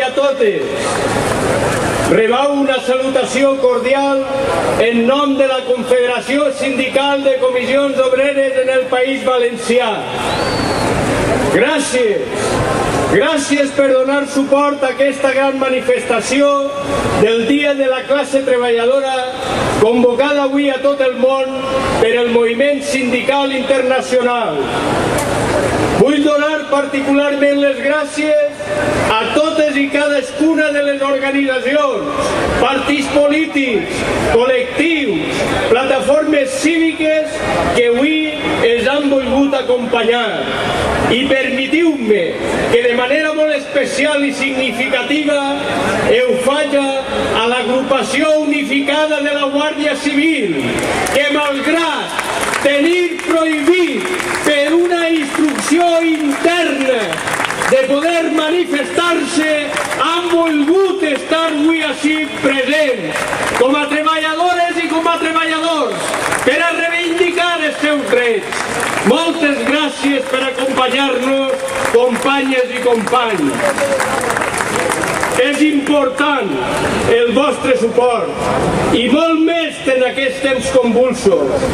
a totes. Rebau una salutació cordial en nom de la Confederació Sindical de Comissions Obreres en el País Valencià. Gràcies. Gràcies per donar suport a aquesta gran manifestació del Dia de la Classe Treballadora convocada avui a tot el món per el Moviment Sindical Internacional. Vull donar particularment les gràcies a totes i cadascuna de les organitzacions, partits polítics, col·lectius, plataformes cíviques que avui ens han volgut acompanyar. I permetiu-me que de manera molt especial i significativa ho faci a l'agrupació unificada de la Guàrdia Civil, que malgrat tenir prohibit per una instrucció interna de poder manifestar-se, han volgut estar avui així presents, com a treballadores i com a treballadors, per a reivindicar els seus drets. Moltes gràcies per acompanyar-nos, companyes i companys. És important el vostre suport i molt més en aquests temps convulsos.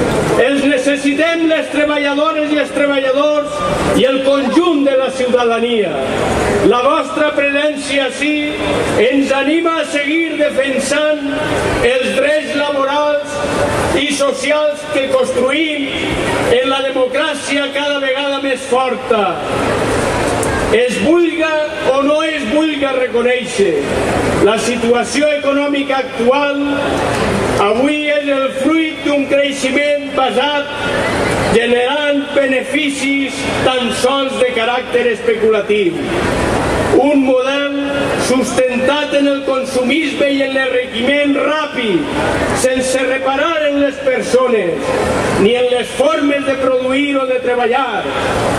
Els necessitem les treballadores i els treballadors i el conjunt de la ciutadania. La vostra presència ací ens anima a seguir defensant els drets laborals i socials que construïm en la democràcia cada vegada més forta. Es vulga o no es vulga reconèixer, la situació econòmica actual avui és el fruit d'un creixement basat generant beneficis tan sols de caràcter especulatiu. Un model sustentat en el consumisme i en l'enriquiment ràpid, sense reparar en les persones, ni en les formes de produir o de treballar,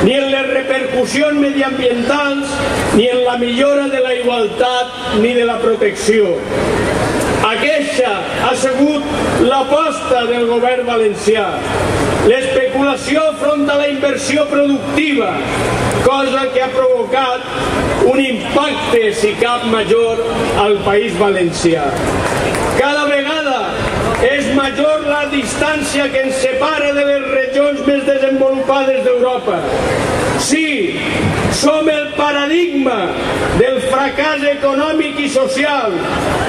ni en les repercussions mediambientals, ni en la millora de la igualtat ni de la protecció. Aquesta ha sigut l'aposta del govern valencià. L'especulació enfront a la inversió productiva, cosa que ha provocat un impacte, si cap major, al País Valencià. Cada vegada és major la distància que ens separa de les regions més desenvolupades d'Europa. Sí, som el paradigma del fracàs econòmic i social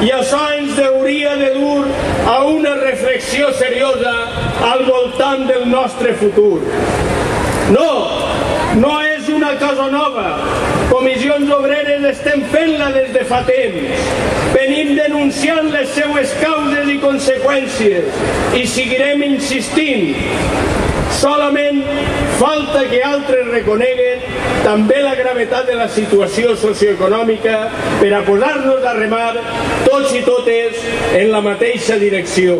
i això ens hauria de dur a una reflexió seriosa al voltant del nostre futur. No és una cosa nova. Comissions Obreres estem fent-la des de fa temps. Venim denunciant les seues causes i conseqüències i seguirem insistint. Solament falta que altres reconeguen també la gravetat de la situació socioeconòmica per a posar-nos a remar tots i totes en la mateixa direcció.